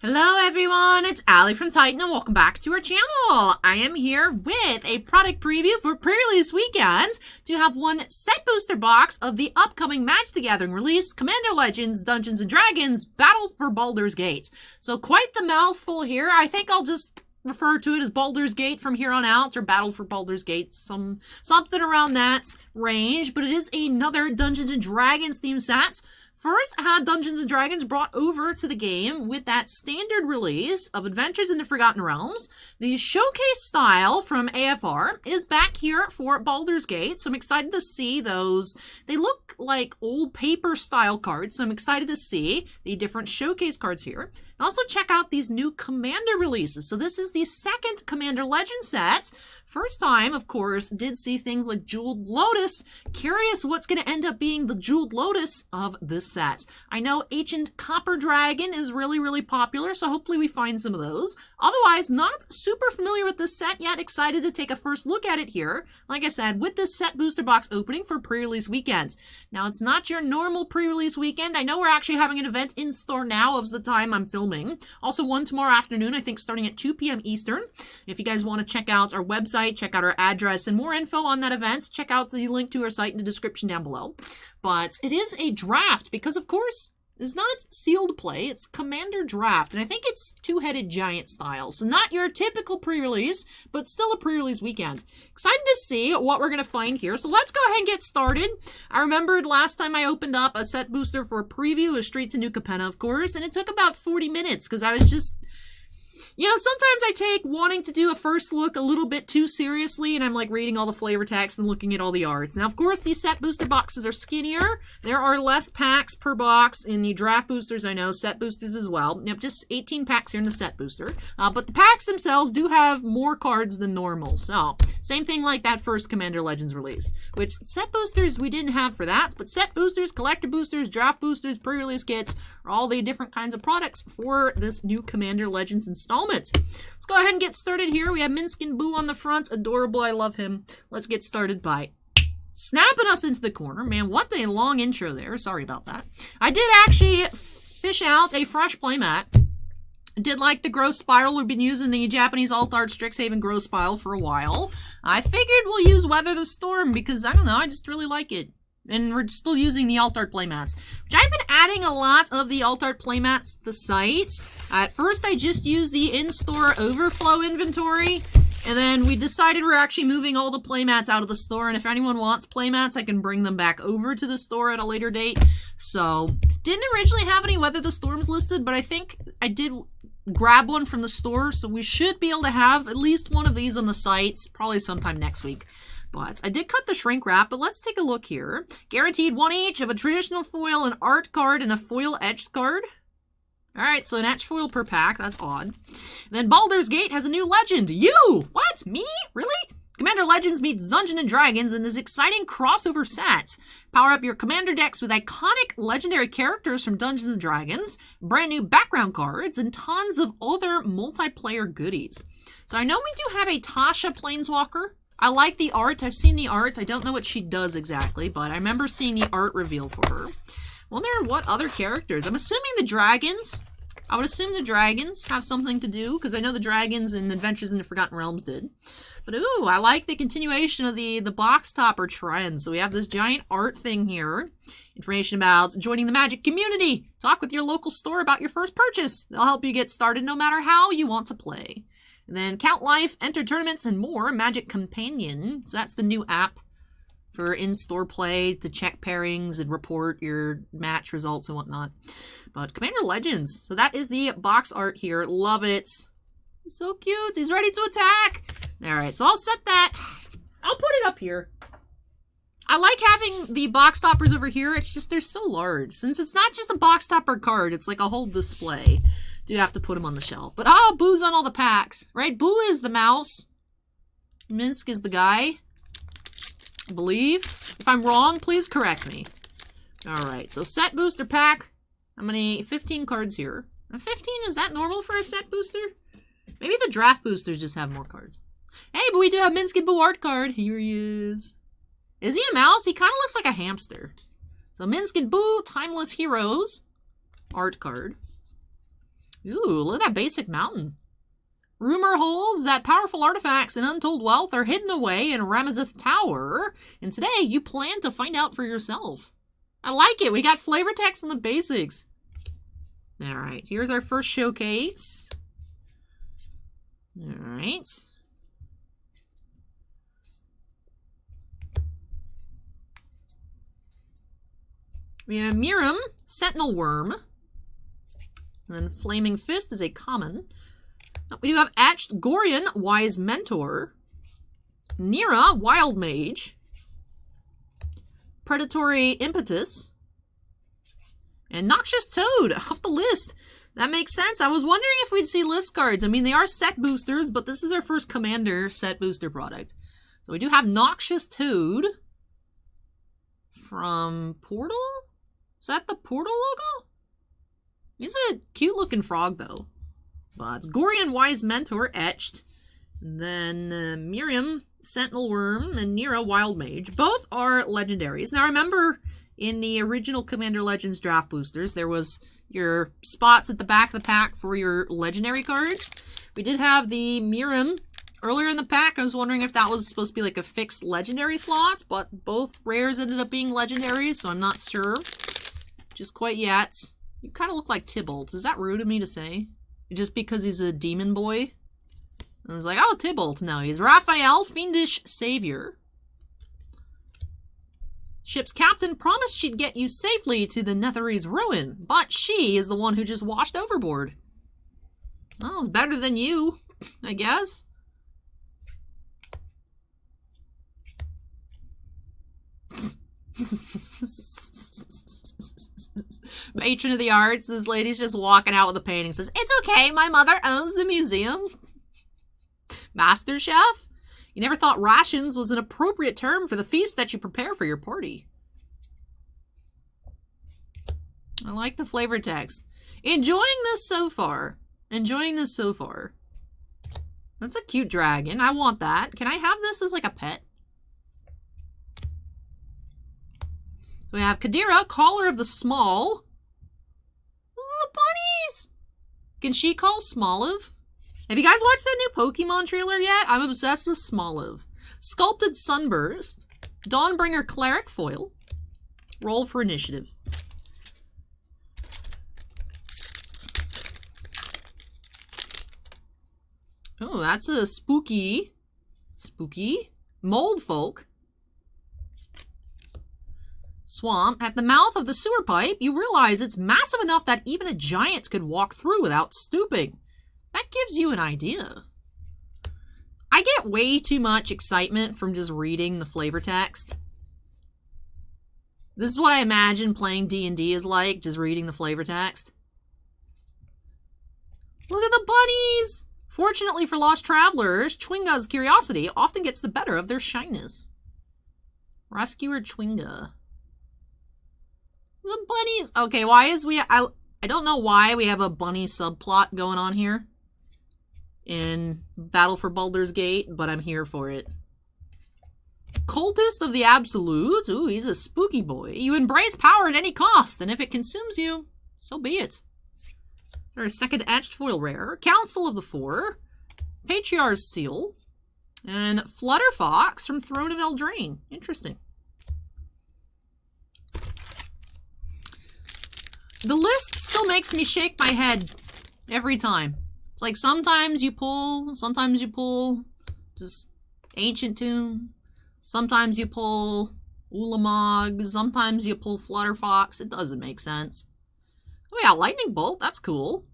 Hello everyone, it's Allie from Titan and welcome back to our channel. I am here with a product preview for pre-release weekend to have one set booster box of the upcoming Magic the Gathering release, Commander Legends Dungeons & Dragons Battle for Baldur's Gate. So quite the mouthful here. I think I'll just refer to it as Baldur's Gate from here on out, or Battle for Baldur's Gate, something around that range, but it is another Dungeons & Dragons themed set. First, I had Dungeons & Dragons brought over to the game with that standard release of Adventures in the Forgotten Realms. The showcase style from AFR is back here for Baldur's Gate, so I'm excited to see those. They look like old paper style cards, so I'm excited to see the different showcase cards here. And also check out these new Commander releases. So this is the second Commander Legend set. First time, of course, did see things like Jeweled Lotus. Curious what's going to end up being the Jeweled Lotus of this set. I know Ancient Copper Dragon is really popular, so hopefully we find some of those. Otherwise, not super familiar with this set yet. Excited to take a first look at it here. Like I said, with this set booster box opening for pre-release weekend. Now, it's not your normal pre-release weekend. I know we're actually having an event in store now of the time I'm filming. Also, one tomorrow afternoon, I think starting at 2 p.m. Eastern. If you guys want to check out our website, check out our address, and more info on that event, check out the link to our site in the description down below. But it is a draft because, of course, it's not sealed play, it's Commander Draft, and I think it's two-headed giant style. So not your typical pre-release, but still a pre-release weekend. Excited to see what we're going to find here. So let's go ahead and get started. I remembered last time I opened up a set booster for a preview of Streets of New Capenna, of course, and it took about 40 minutes because I was just... You know, sometimes I take wanting to do a first look a little bit too seriously, and I'm like reading all the flavor text and looking at all the arts. Now, of course, these set booster boxes are skinnier. There are less packs per box in the draft boosters, I know, set boosters as well. Yep, just 18 packs here in the set booster. But the packs themselves do have more cards than normal. So, same thing like that first Commander Legends release, which set boosters we didn't have for that, but set boosters, collector boosters, draft boosters, pre-release kits are all the different kinds of products for this new Commander Legends installment. Let's go ahead and get started here. We have Minskin Boo on the front. Adorable. I love him. Let's get started by snapping us into the corner. Man, what a long intro there. Sorry about that. I did actually fish out a fresh playmat. Did like the Gross Spiral. We've been using the Japanese Alt-Art Strixhaven Gross Spiral for a while. I figured we'll use Weather the Storm because, I don't know, I just really like it. And we're still using the Alt-Art playmats, which I've been adding a lot of the Alt-Art playmats to the site. At first, I just used the in-store overflow inventory, and then we decided we're actually moving all the playmats out of the store, and if anyone wants playmats, I can bring them back over to the store at a later date. So, didn't originally have any Weather the Storms listed, but I think I did grab one from the store, so we should be able to have at least one of these on the site, probably sometime next week. But I did cut the shrink wrap, but let's take a look here. Guaranteed one each of a traditional foil, an art card, and a foil etched card. Alright, so an etched foil per pack. That's odd. And then Baldur's Gate has a new legend. You! What? Me? Really? Commander Legends meets Dungeons & Dragons in this exciting crossover set. Power up your Commander decks with iconic legendary characters from Dungeons & Dragons, brand new background cards, and tons of other multiplayer goodies. So I know we do have a Tasha Planeswalker. I like the art. I've seen the art. I don't know what she does exactly, but I remember seeing the art reveal for her. Wonder what other characters. I'm assuming the dragons. I would assume the dragons have something to do, because I know the dragons in Adventures in the Forgotten Realms did. But ooh, I like the continuation of the box topper trend. So we have this giant art thing here. Information about joining the Magic community. Talk with your local store about your first purchase. They'll help you get started no matter how you want to play. And then Count Life, enter tournaments, and more. Magic Companion. So that's the new app for in-store play to check pairings and report your match results and whatnot. But Commander Legends. So that is the box art here. Love it. So cute. He's ready to attack. Alright, so I'll set that. I'll put it up here. I like having the box toppers over here. It's just they're so large. Since it's not just a box topper card, it's like a whole display. Do have to put him on the shelf. But oh, Boo's on all the packs, right? Boo is the mouse. Minsk is the guy, I believe. If I'm wrong, please correct me. Alright, so set booster pack. How many? 15 cards here. 15, is that normal for a set booster? Maybe the draft boosters just have more cards. Hey, but we do have Minskin Boo art card. Here he is. Is he a mouse? He kind of looks like a hamster. So Minskin Boo, Timeless Heroes art card. Ooh, look at that basic mountain. Rumor holds that powerful artifacts and untold wealth are hidden away in Ramazith Tower, and today you plan to find out for yourself. I like it. We got flavor text on the basics. Alright, here's our first showcase. Alright. We have Mirim, Sentinel Worm. And then Flaming Fist is a common. We do have Etched Gorian, Wise Mentor. Nira, Wild Mage. Predatory Impetus. And Noxious Toad off the list. That makes sense. I was wondering if we'd see list cards. I mean, they are set boosters, but this is our first Commander set booster product. So we do have Noxious Toad from Portal? Is that the Portal logo? He's a cute looking frog though. But it's Gorian Wise Mentor etched. And then Miriam, Sentinel Worm, and Nira, Wild Mage. Both are legendaries. Now remember, in the original Commander Legends draft boosters, there was your spots at the back of the pack for your legendary cards. We did have the Miriam earlier in the pack. I was wondering if that was supposed to be like a fixed legendary slot, but both rares ended up being legendaries, so I'm not sure. Just quite yet. You kind of look like Tybalt. Is that rude of me to say? Just because he's a demon boy? I was like, oh, Tybalt. No, he's Raphael, Fiendish Savior. Ship's captain promised she'd get you safely to the Netherese ruin, but she is the one who just washed overboard. Well, it's better than you, I guess. Patron of the arts, this lady's just walking out with a painting, says, "It's okay, my mother owns the museum." Master Chef? You never thought rations was an appropriate term for the feast that you prepare for your party. I like the flavor text. Enjoying this so far. Enjoying this so far. That's a cute dragon. I want that. Can I have this as like a pet? We have Kadira, Caller of the Small. Oh, the bunnies! Can she call Smoliv? Have you guys watched that new Pokemon trailer yet? I'm obsessed with Smoliv. Sculpted Sunburst. Dawnbringer Cleric Foil. Roll for initiative. Oh, that's a spooky Mold Folk. Swamp. At the mouth of the sewer pipe, you realize it's massive enough that even a giant could walk through without stooping. That gives you an idea. I get way too much excitement from just reading the flavor text. This is what I imagine playing D&D is like, just reading the flavor text. Look at the bunnies! Fortunately for lost travelers, Chwinga's curiosity often gets the better of their shyness. Rescuer Chwinga. The bunnies. Okay, why is I don't know why we have a bunny subplot going on here in Battle for Baldur's Gate, but I'm here for it. Cultist of the Absolute. Ooh, he's a spooky boy. You embrace power at any cost, and if it consumes you, so be it. There's a second etched foil rare. Council of the Four. Patriarch's Seal. And Flutterfox from Throne of Eldraine. Interesting. The list still makes me shake my head every time. It's like sometimes you pull just Ancient Tomb. Sometimes you pull Ulamog. Sometimes you pull Flutterfox. It doesn't make sense. Oh yeah, Lightning Bolt. That's cool.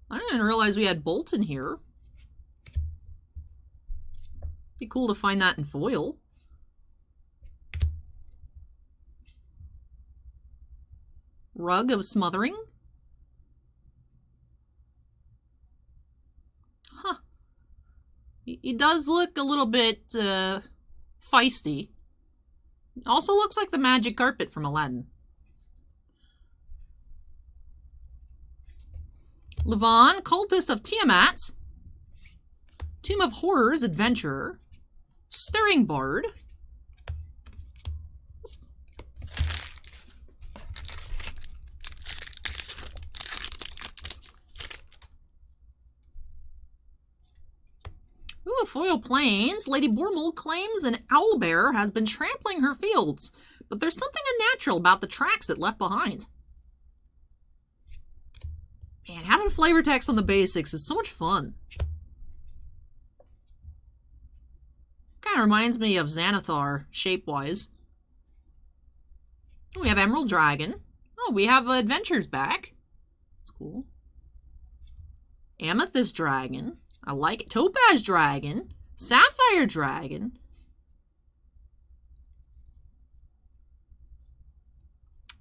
I didn't realize we had Bolt in here. Be cool to find that in foil. Rug of Smothering. Huh. He does look a little bit feisty. Also looks like the magic carpet from Aladdin. Levon, Cultist of Tiamat. Tomb of Horrors Adventurer. Stirring Bard. foil plains. Lady Bormold claims an owlbear has been trampling her fields, but there's something unnatural about the tracks it left behind. Man, having flavor text on the basics is so much fun. Kind of reminds me of Xanathar, shape-wise. We have Emerald Dragon. Oh, we have Adventures back. That's cool. Amethyst Dragon. I like it. Topaz Dragon. Sapphire Dragon.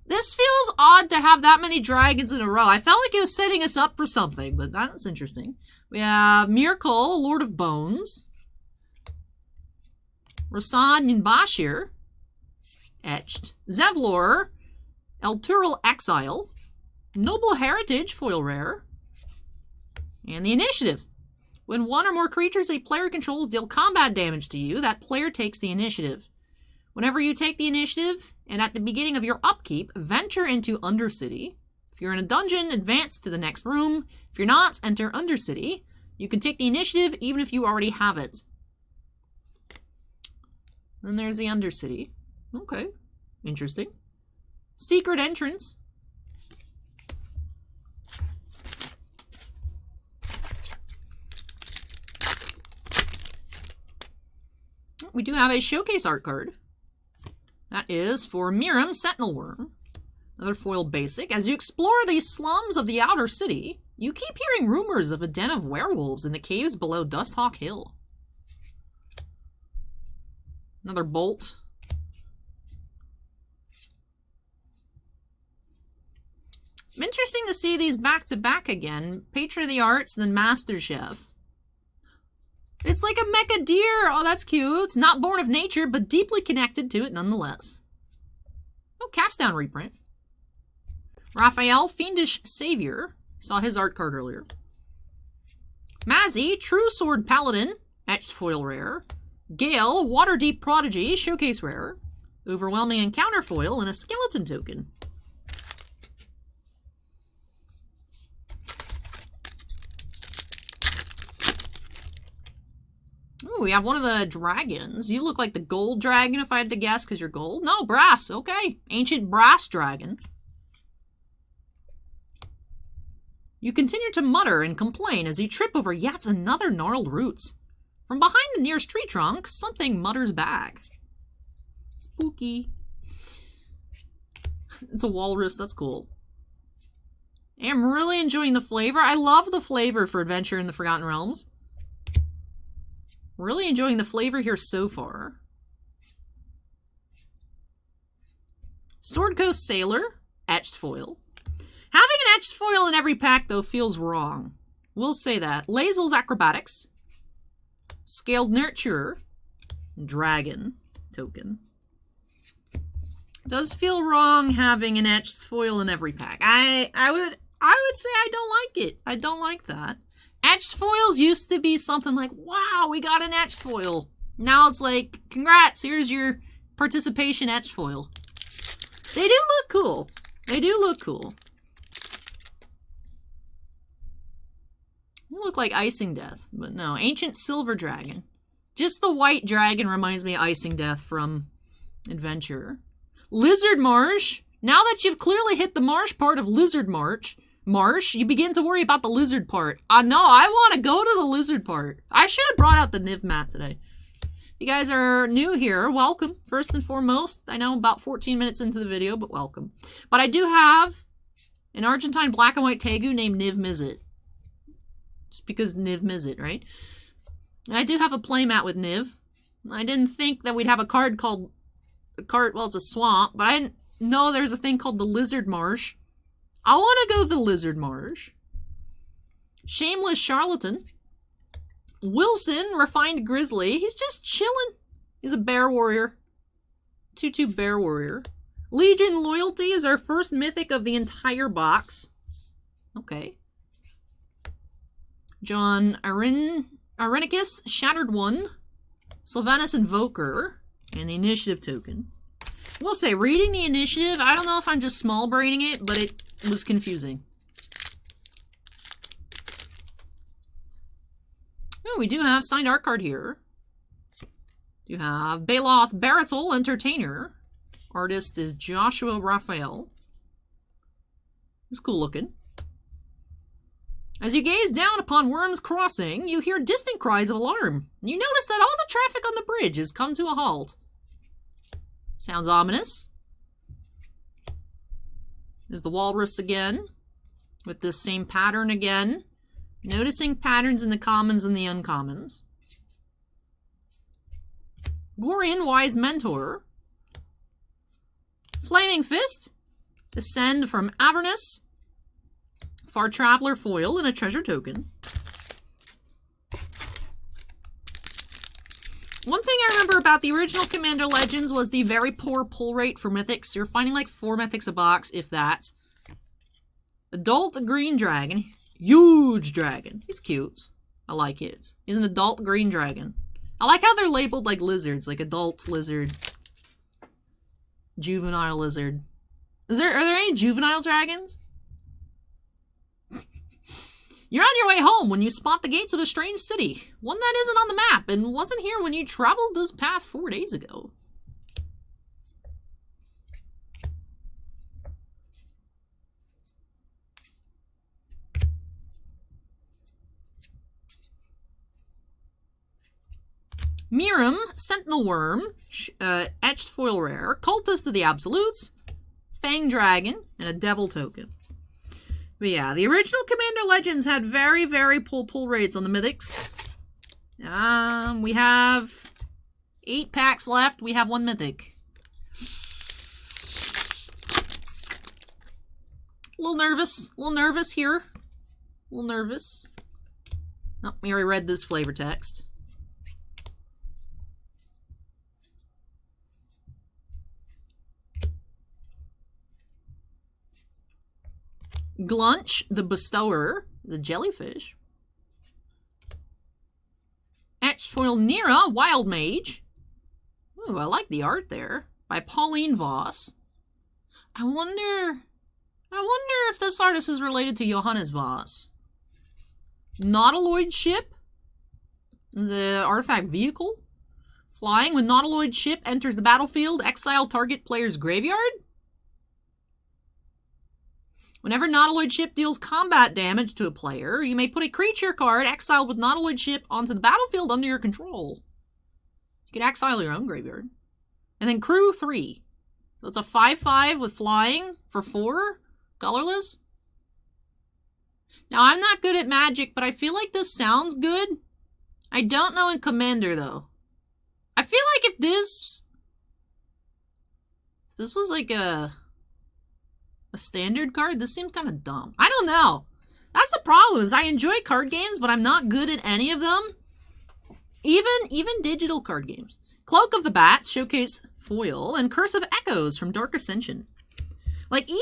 This feels odd to have that many dragons in a row. I felt like it was setting us up for something, but that's interesting. We have Miracle, Lord of Bones. Rasad Ninbashir. Etched. Zevlor. Elturel Exile. Noble Heritage, foil rare. And the initiative. When one or more creatures a player controls deal combat damage to you, that player takes the initiative. Whenever you take the initiative, and at the beginning of your upkeep, venture into Undercity. If you're in a dungeon, advance to the next room. If you're not, enter Undercity. You can take the initiative even if you already have it. Then there's the Undercity. Okay, interesting. Secret Entrance. We do have a showcase art card. That is for Miram Sentinel Worm. Another foil basic. As you explore the slums of the outer city, you keep hearing rumors of a den of werewolves in the caves below Dusthawk Hill. Another bolt. Interesting to see these back-to-back again. Patron of the Arts, then Master Chef. It's like a mecha deer. Oh, that's cute. It's not born of nature, but deeply connected to it nonetheless. Oh, cast down reprint. Raphael, Fiendish Savior. Saw his art card earlier. Mazzy, True Sword Paladin. Etched foil rare. Gale, Waterdeep Prodigy. Showcase rare. Overwhelming Encounter foil and a skeleton token. Ooh, we have one of the dragons. You look like the gold dragon if I had to guess because you're gold. No, brass. Okay. Ancient brass dragon. You continue to mutter and complain as you trip over yet another gnarled roots. From behind the nearest tree trunk, something mutters back. Spooky. It's a walrus. That's cool. I'm really enjoying the flavor. I love the flavor for Adventure in the Forgotten Realms. Really enjoying the flavor here so far. Sword Coast Sailor, etched foil. Having an etched foil in every pack, though, feels wrong. We'll say that. Lazel's Acrobatics. Scaled Nurturer. Dragon token. Does feel wrong having an etched foil in every pack. I would say I don't like it. I don't like that. Etched foils used to be something like, wow, we got an etched foil. Now it's like, congrats, here's your participation etched foil. They do look cool. They do look cool. They look like Icing Death, but no. Ancient Silver Dragon. Just the white dragon reminds me of Icing Death from Adventure. Lizard Marsh. Now that you've clearly hit the marsh part of Lizard Marsh, you begin to worry about the lizard part. No, I want to go to the lizard part. I should have brought out the Niv mat today. If you guys are new here, welcome. First and foremost, I know about 14 minutes into the video, but welcome. But I do have an Argentine black and white Tegu named Niv Mizzet. Just because Niv Mizzet, right? I do have a playmat with Niv. I didn't think that we'd have a card called... well, it's a swamp, but I didn't know there's a thing called the Lizard Marsh. I want to go the Lizard Marsh. Shameless Charlatan. Wilson, Refined Grizzly. He's just chilling. He's a bear warrior. 2/2 bear warrior. Legion Loyalty is our first mythic of the entire box. Okay. John Irenicus, Shattered One. Sylvanus Invoker. And the initiative token. We'll say, reading the initiative, I don't know if I'm just small braining it, but it was confusing. Ooh, we do have signed art card here. You have Baloth Baratul, Entertainer. Artist is Joshua Raphael. It's cool looking. As you gaze down upon Worm's Crossing, you hear distant cries of alarm. You notice that all the traffic on the bridge has come to a halt. Sounds ominous. There's the walrus again, with this same pattern again. Noticing patterns in the commons and the uncommons. Gorian Wise Mentor. Flaming Fist. Descend from Avernus. Far Traveler foil and a treasure token. One thing I remember about the original Commander Legends was the very poor pull rate for mythics. You're finding like 4 mythics a box, if that. Adult Green Dragon. Huge dragon. He's cute. I like it. He's an adult green dragon. I like how they're labeled like lizards, like adult lizard. Juvenile lizard. Are there any juvenile dragons? You're on your way home when you spot the gates of a strange city. One that isn't on the map and wasn't here when you traveled this path 4 days ago. Miram, Sentinel Worm, Etched Foil Rare, Cultist of the Absolutes, Fang Dragon, and a Devil Token. But yeah, the original Commander Legends had very, very pull rates on the mythics. We have 8 packs left. We have 1 mythic. A little nervous here. A little nervous. Oh, we already read this flavor text. Glunch, the Bestower, is a jellyfish. Etched Foil Nira, Wild Mage. Ooh, I like the art there. By Pauline Voss. I wonder if this artist is related to Johannes Voss. Nautiloid Ship is an artifact vehicle. Flying when Nautiloid Ship enters the battlefield, exile target player's graveyard. Whenever Nautiloid Ship deals combat damage to a player, you may put a creature card exiled with Nautiloid Ship onto the battlefield under your control. You can exile your own graveyard. And then Crew 3. So it's a 5/5 with flying for 4, colorless. Now, I'm not good at Magic, but I feel like this sounds good. I don't know in Commander, though. I feel like if this was like a standard card, this seems kind of dumb. I don't know. That's the problem, is I enjoy card games, but I'm not good at any of them. Even digital card games. Cloak of the Bat, Showcase Foil, and Curse of Echoes from Dark Ascension. Like, even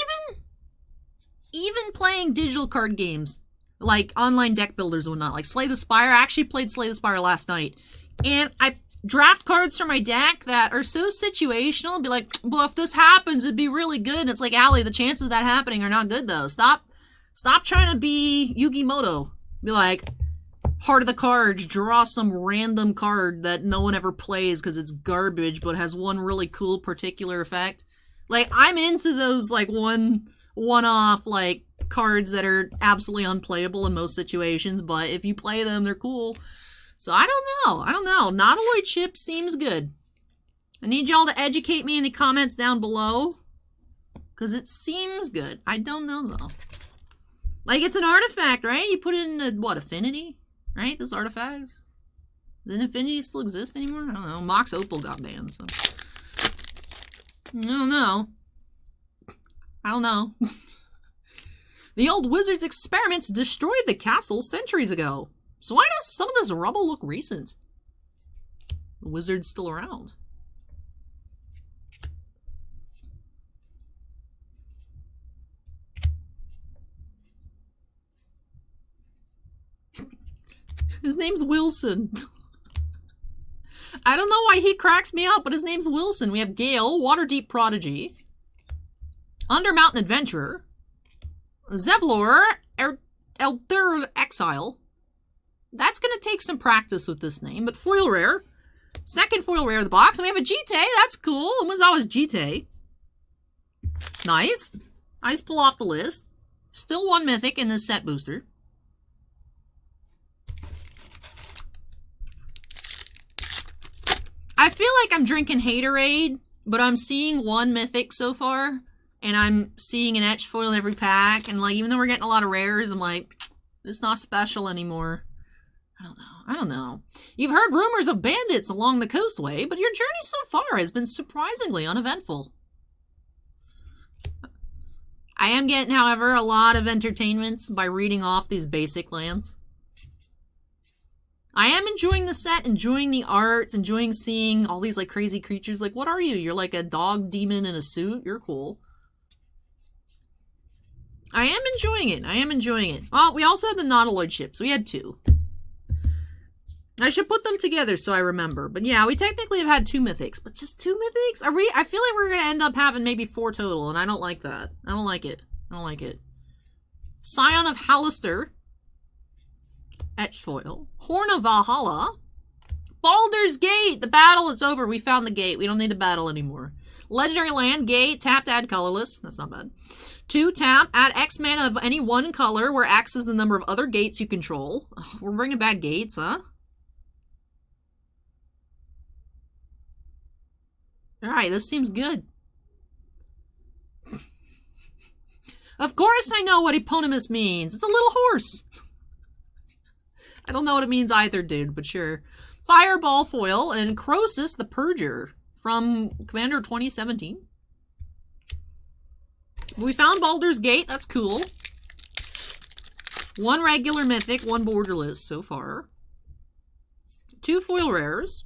playing digital card games, like online deck builders and whatnot, like Slay the Spire. I actually played Slay the Spire last night. And I draft cards from my deck that are so situational and be like, well, if this happens, it'd be really good. And it's like, Allie, the chances of that happening are not good, though. Stop trying to be Yu-Gi-Moto. Be like, Heart of the Cards, draw some random card that no one ever plays because it's garbage, but has one really cool particular effect. Like, I'm into those, like, one-off, like, cards that are absolutely unplayable in most situations, but if you play them, they're cool. So I don't know. Nautiloid Ship seems good. I need y'all to educate me in the comments down below, because it seems good. I don't know, though. Like, it's an artifact, right? You put it in, what, Affinity? Right? This artifacts? Does Infinity still exist anymore? I don't know. Mox Opal got banned, so. I don't know. The old wizard's experiments destroyed the castle centuries ago. So why does some of this rubble look recent? The wizard's still around. His name's Wilson. I don't know why he cracks me up, but his name's Wilson. We have Gale, Waterdeep Prodigy, Undermountain Adventurer, Zevlor, Elder Exile, That's going to take some practice with this name, but foil rare. Second foil rare of the box, and we have a Jite. That's cool. Umezawa's Jite. Nice. Nice pull off the list. Still one mythic in this set booster. I feel like I'm drinking Haterade, but I'm seeing one mythic so far, and I'm seeing an etched foil in every pack, and like even though we're getting a lot of rares, I'm like, it's not special anymore. I don't know. You've heard rumors of bandits along the coastway, but your journey so far has been surprisingly uneventful. I am getting, however, a lot of entertainments by reading off these basic lands. I am enjoying the set, enjoying the art, enjoying seeing all these like crazy creatures. Like, what are you? You're like a dog demon in a suit? You're cool. I am enjoying it. I am enjoying it. Well, we also had the Nautiloid ships. We had 2. I should put them together so I remember. But yeah, we technically have had 2 mythics. But just 2 mythics? I feel like we're going to end up having maybe 4 total, and I don't like that. I don't like it. I don't like it. Scion of Hallister. Etched foil. Horn of Valhalla. Baldur's Gate! The battle is over. We found the gate. We don't need the battle anymore. Legendary land, gate, tap to add colorless. That's not bad. 2, tap, add X mana of any one color, where X is the number of other gates you control. Ugh, we're bringing back gates, huh? Alright, this seems good. Of course I know what eponymous means. It's a little horse. I don't know what it means either, dude, but sure. Fireball foil and Croesus the Purger from Commander 2017. We found Baldur's Gate. That's cool. 1 regular mythic, 1 borderless so far. 2 foil rares.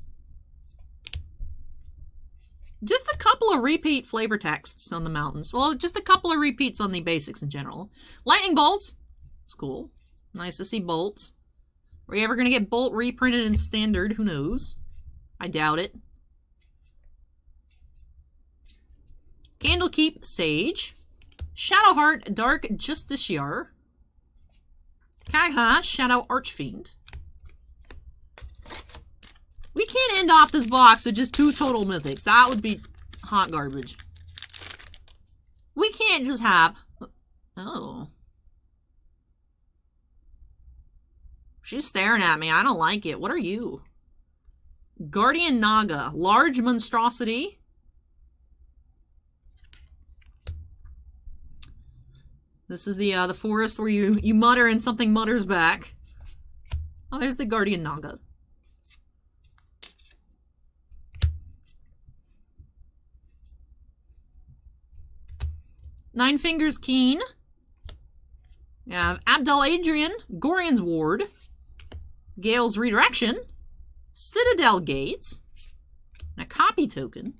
Just a couple of repeat flavor texts on the mountains. Well, just a couple of repeats on the basics in general. Lightning bolts. It's cool. Nice to see bolts. Are we ever going to get bolt reprinted in standard? Who knows? I doubt it. Candlekeep Sage. Shadowheart Dark Justiciar. Kagha Shadow Archfiend. We can't end off this box with just 2 total mythics. That would be hot garbage. We can't just have... Oh. She's staring at me. I don't like it. What are you? Guardian Naga. Large monstrosity. This is the forest where you mutter and something mutters back. Oh, there's the Guardian Naga. Nine Fingers Keen. We have Abdel Adrian, Gorian's Ward, Gale's Redirection, Citadel Gates, and a copy token.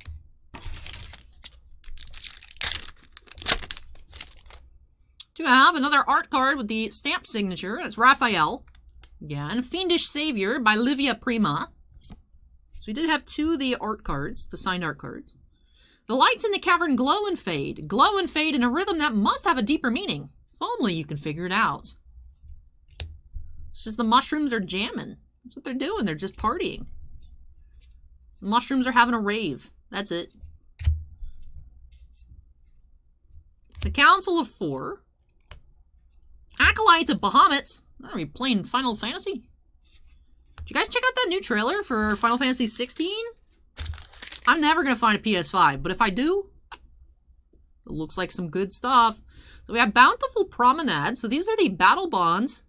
To have another art card with the stamp signature. That's Raphael. Again, Fiendish Savior by Livia Prima. So we did have 2 of the art cards, the signed art cards. The lights in the cavern glow and fade. Glow and fade in a rhythm that must have a deeper meaning. If only you can figure it out. It's just the mushrooms are jamming. That's what they're doing. They're just partying. The mushrooms are having a rave. That's it. The Council of 4. Acolytes of Bahamut's. Are we playing Final Fantasy? Did you guys check out that new trailer for Final Fantasy 16? I'm never going to find a PS5, but if I do, it looks like some good stuff. So we have Bountiful Promenade. So these are the Battle Bond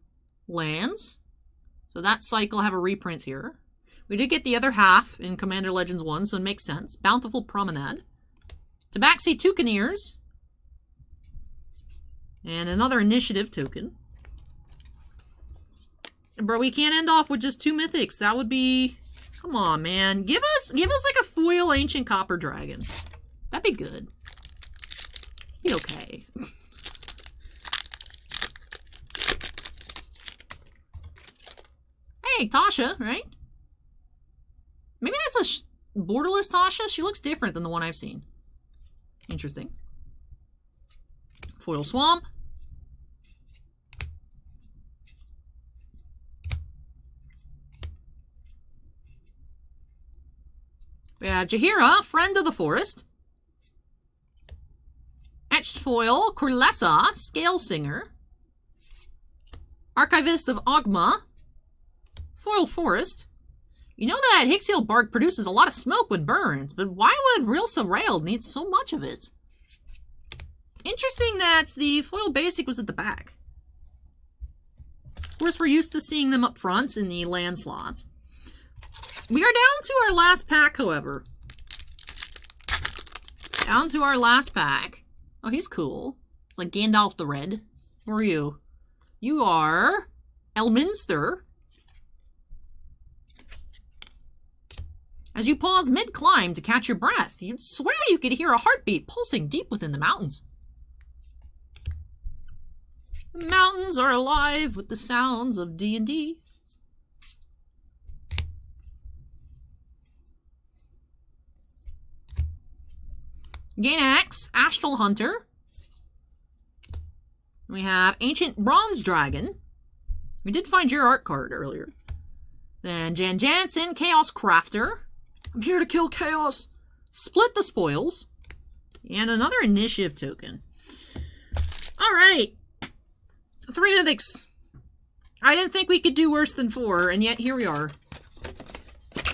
lands. So that cycle have a reprint here. We did get the other half in Commander Legends 1, so it makes sense. Bountiful Promenade. Tabaxi Toucaneers. And another initiative token. Bro, we can't end off with just 2 mythics. That would be... Come on, man. Give us like a foil Ancient Copper Dragon. That'd be good. Be okay. Hey, Tasha, right? Maybe that's a borderless Tasha? She looks different than the one I've seen. Interesting. Foil Swamp. We have Jaheira, Friend of the Forest. Etched Foil, Corlessa, Scale Singer. Archivist of Ogma. Foil Forest. You know that Hixial bark produces a lot of smoke when burned, but why would Real Rail need so much of it? Interesting that the foil basic was at the back. Of course, we're used to seeing them up front in the land slots. We are down to our last pack, however. Down to our last pack. Oh, he's cool. It's like Gandalf the Red. Who are you? You are Elminster. As you pause mid-climb to catch your breath, you'd swear you could hear a heartbeat pulsing deep within the mountains. The mountains are alive with the sounds of D&D. Gainax, Astral Hunter. We have Ancient Bronze Dragon. We did find your art card earlier. Then Jan Jansen, Chaos Crafter. I'm here to kill chaos. Split the Spoils. And another initiative token. Alright. 3 mythics. I didn't think we could do worse than 4, and yet here we are.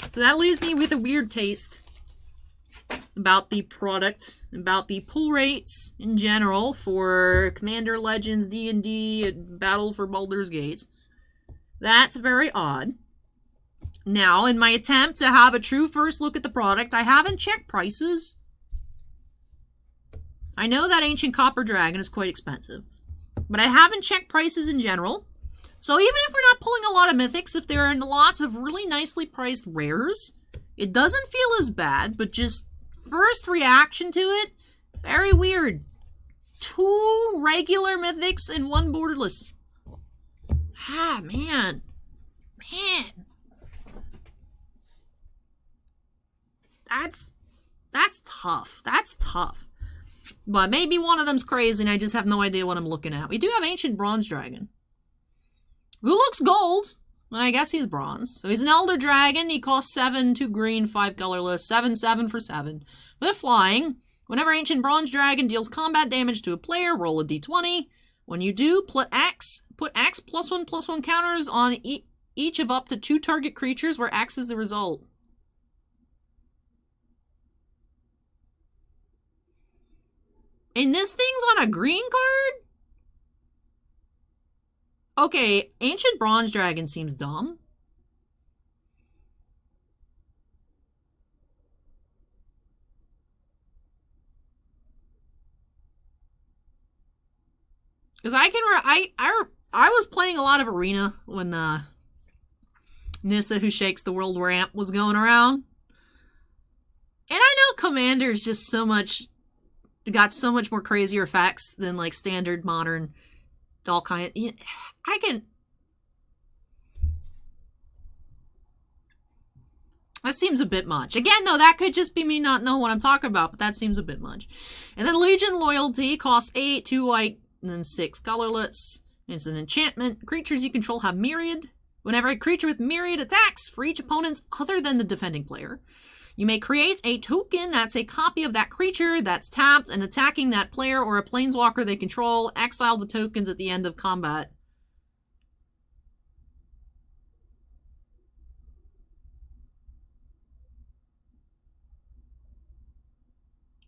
So that leaves me with a weird taste about the product, about the pull rates in general for Commander Legends, D&D, and Battle for Baldur's Gate. That's very odd. Now, in my attempt to have a true first look at the product, I haven't checked prices. I know that Ancient Copper Dragon is quite expensive, but I haven't checked prices in general. So even if we're not pulling a lot of mythics, if there are lots of really nicely priced rares, it doesn't feel as bad, but just first reaction to it, very weird. 2 regular mythics and 1 borderless. Ah, man. Man. That's tough. That's tough. But maybe one of them's crazy and I just have no idea what I'm looking at. We do have Ancient Bronze Dragon, who looks gold, but I guess he's bronze. So he's an Elder Dragon. He costs 7, 2 green, 5 colorless, 7/7 for 7. With flying, whenever Ancient Bronze Dragon deals combat damage to a player, roll a d20. When you do, put X +1/+1 counters on each of up to 2 target creatures where X is the result. And this thing's on a green card? Okay, Ancient Bronze Dragon seems dumb. Because I was playing a lot of Arena when Nissa Who Shakes the World ramp was going around. And I know Commander's just so much, got so much more crazier effects than like standard modern, all kind of, that seems a bit much. Again, though, that could just be me not knowing what I'm talking about, but that seems a bit much. And then Legion Loyalty costs 8, 2 white, and then 6 colorless. It's an enchantment. Creatures you control have Myriad. Whenever a creature with Myriad attacks for each opponent other than the defending player, you may create a token that's a copy of that creature that's tapped and attacking that player or a planeswalker they control. Exile the tokens at the end of combat.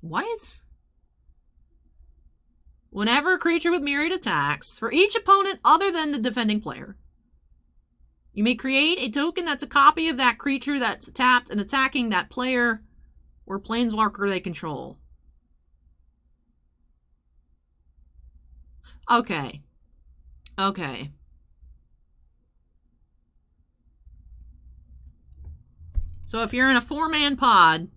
What? Whenever a creature with Myriad attacks, for each opponent other than the defending player, you may create a token that's a copy of that creature that's tapped and attacking that player or planeswalker they control. Okay. Okay. So if you're in a 4-man pod,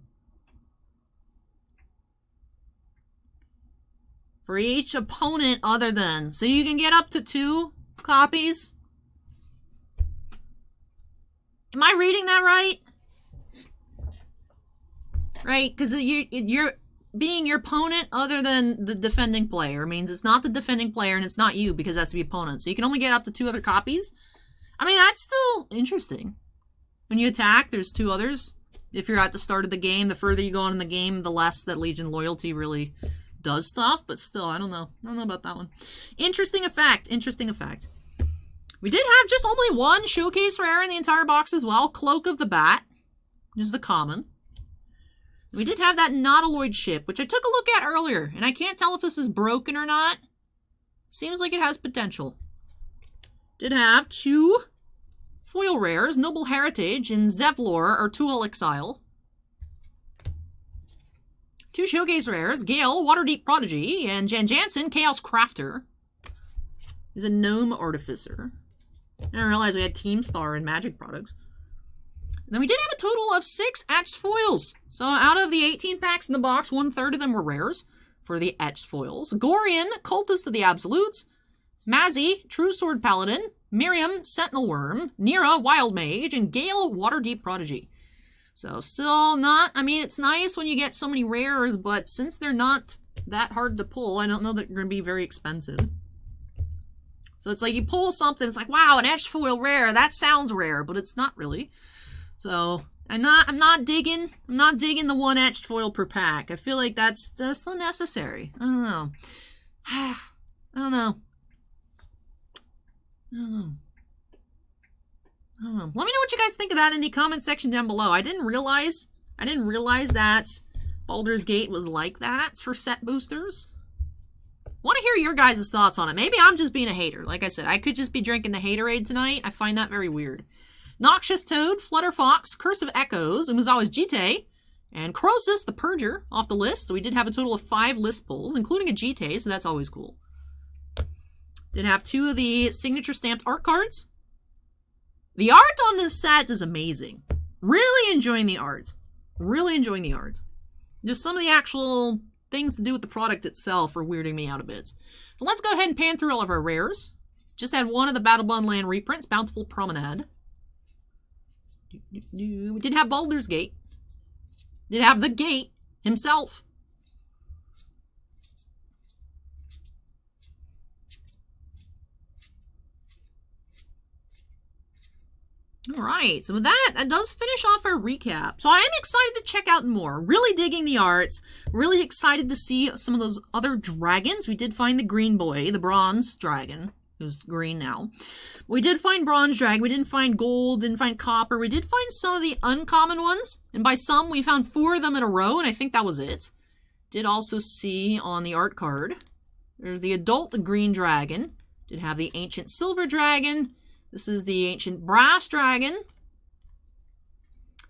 for each opponent other than, so you can get up to 2 copies. Am I reading that right? Right, because you're being your opponent other than the defending player means it's not the defending player and it's not you because it has to be opponent. So you can only get up to 2 other copies. I mean, that's still interesting. When you attack, there's 2 others. If you're at the start of the game, the further you go on in the game, the less that Legion loyalty really does stuff. But still, I don't know. I don't know about that one. Interesting effect. Interesting effect. We did have just only one showcase rare in the entire box as well. Cloak of the Bat. Just the common. We did have that Nautiloid ship, which I took a look at earlier. And I can't tell if this is broken or not. Seems like it has potential. Did have two foil rares, Noble Heritage and Zevlor or Tual Exile. Two showcase rares, Gale, Waterdeep Prodigy, and Jan Jansen, Chaos Crafter. He's a Gnome Artificer. I didn't realize we had Keemstar and Magic products. And then we did have a total of 6 etched foils. So out of the 18 packs in the box, 1/3 of them were rares for the etched foils. Gorian, Cultist of the Absolutes. Mazzy, True Sword Paladin. Miriam, Sentinel Worm. Nira, Wild Mage. And Gale, Waterdeep Prodigy. So still not, I mean, it's nice when you get so many rares, but since they're not that hard to pull, I don't know that they're going to be very expensive. So it's like you pull something, it's like, wow, an etched foil rare, that sounds rare, but it's not really. So I'm not digging the one etched foil per pack. I feel like that's just unnecessary. I don't know. I don't know. Let me know what you guys think of that in the comment section down below. I didn't realize that Baldur's Gate was like that for set boosters. Want to hear your guys' thoughts on it. Maybe I'm just being a hater. Like I said, I could just be drinking the haterade tonight. I find that very weird. Noxious Toad, Flutter Fox, Curse of Echoes, Umuzawa's Jite, and Croesus the Purger off the list. So we did have a total of 5 list pulls, including a Jite, so that's always cool. Did have 2 of the signature stamped art cards. The art on this set is amazing. Really enjoying the art. Really enjoying the art. Just some of the actual things to do with the product itself are weirding me out a bit. So let's go ahead and pan through all of our rares. Just had one of the Battlebond Land reprints, Bountiful Promenade. We did have Baldur's Gate. Did have the Gate himself. Alright, so with that does finish off our recap. So I am excited to check out more. Really digging the arts. Really excited to see some of those other dragons. We did find the green boy, the bronze dragon, who's green now. We did find bronze dragon. We didn't find gold, didn't find copper. We did find some of the uncommon ones. And by some, we found 4 of them in a row, and I think that was it. Did also see on the art card, there's the adult green dragon. Did have the ancient silver dragon. This is the ancient brass dragon.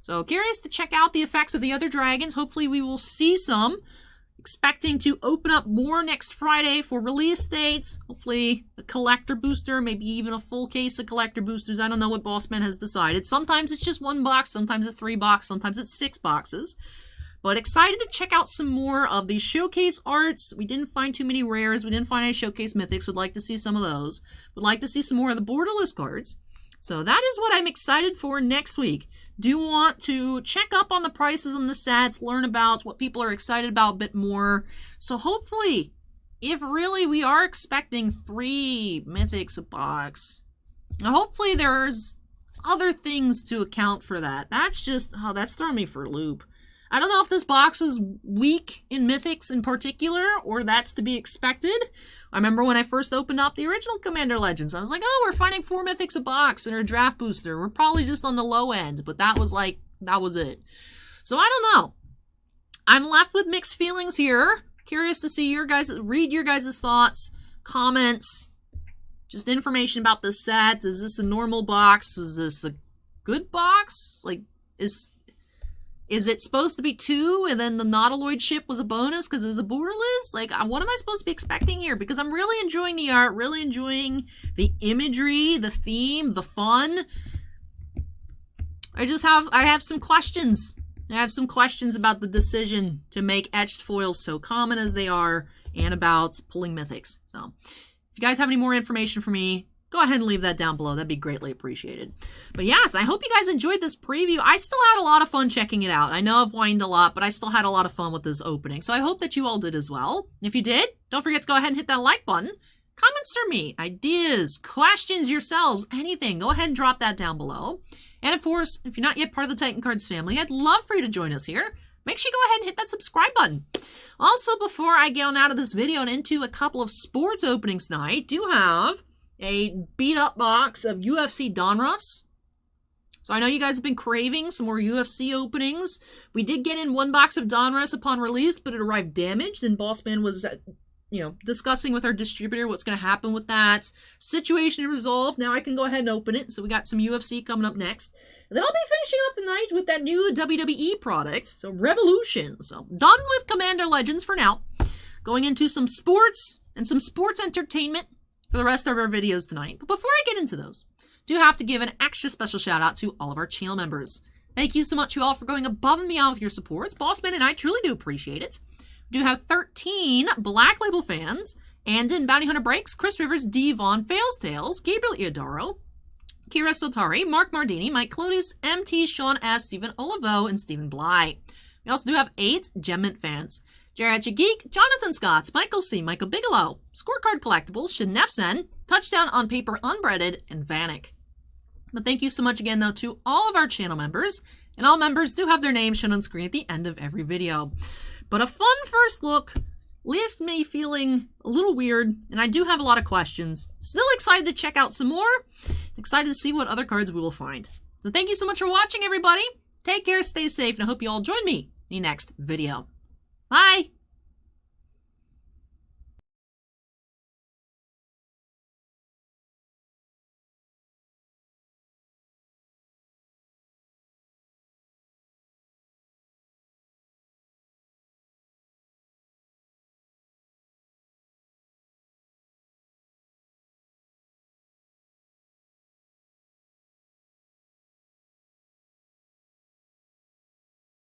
So curious to check out the effects of the other dragons. Hopefully we will see some. Expecting to open up more next Friday for release dates. Hopefully a collector booster, maybe even a full case of collector boosters. I don't know what Bossman has decided. Sometimes it's just 1 box, sometimes it's 3 boxes, sometimes it's 6 boxes. But excited to check out some more of these showcase arts. We didn't find too many rares. We didn't find any showcase mythics. Would like to see some of those. Would like to see some more of the borderless cards. So that is what I'm excited for next week. Do want to check up on the prices on the sets, learn about what people are excited about a bit more. So hopefully, if really we are expecting 3 mythics a box, hopefully there's other things to account for that. That's just, oh, that's throwing me for a loop. I don't know if this box is weak in mythics in particular, or that's to be expected. I remember when I first opened up the original Commander Legends, I was like, oh, we're finding 4 mythics a box in our draft booster. We're probably just on the low end, but that was it. So I don't know. I'm left with mixed feelings here. Curious to see read your guys' thoughts, comments, just information about this set. Is this a normal box? Is this a good box? Like, is it supposed to be 2 and then the Nautiloid ship was a bonus because it was a borderless? Like, what am I supposed to be expecting here? Because I'm really enjoying the art, really enjoying the imagery, the theme, the fun. I have some questions. I have some questions about the decision to make etched foils so common as they are and about pulling mythics. So, if you guys have any more information for me, go ahead and leave that down below. That'd be greatly appreciated. But yes, I hope you guys enjoyed this preview. I still had a lot of fun checking it out. I know I've whined a lot, but I still had a lot of fun with this opening. So I hope that you all did as well. If you did, don't forget to go ahead and hit that like button. Comments for me, ideas, questions yourselves, anything. Go ahead and drop that down below. And of course, if you're not yet part of the Titan Cards family, I'd love for you to join us here. Make sure you go ahead and hit that subscribe button. Also, before I get on out of this video and into a couple of sports openings tonight, I do have a beat-up box of UFC Donruss. So I know you guys have been craving some more UFC openings. We did get in one box of Donruss upon release, but it arrived damaged, and Bossman was discussing with our distributor what's going to happen with that. Situation resolved. Now I can go ahead and open it. So we got some UFC coming up next. And then I'll be finishing off the night with that new WWE product. So Revolution. So done with Commander Legends for now. Going into some sports and some sports entertainment for the rest of our videos tonight. But before I get into those, I do have to give an extra special shout out to all of our channel members. Thank you so much, you all, for going above and beyond with your supports. Bossman and I truly do appreciate it. We do have 13 Black Label fans. Andon, Bounty Hunter Breaks, Chris Rivers, D. Vaughn, Fails Tales, Gabriel Iodoro, Kira Sotari, Mark Mardini, Mike Clodius, MT, Sean S., Stephen Olivo, and Stephen Bly. We also do have 8 Gemmint fans. Jared Geek, Jonathan Scott, Michael C., Michael Bigelow, Scorecard Collectibles, Shenefsen, Touchdown on Paper Unbreaded, and Vanek. But thank you so much again, though, to all of our channel members. And all members do have their names shown on screen at the end of every video. But a fun first look left me feeling a little weird, and I do have a lot of questions. Still excited to check out some more. Excited to see what other cards we will find. So thank you so much for watching, everybody. Take care, stay safe, and I hope you all join me in the next video. Bye!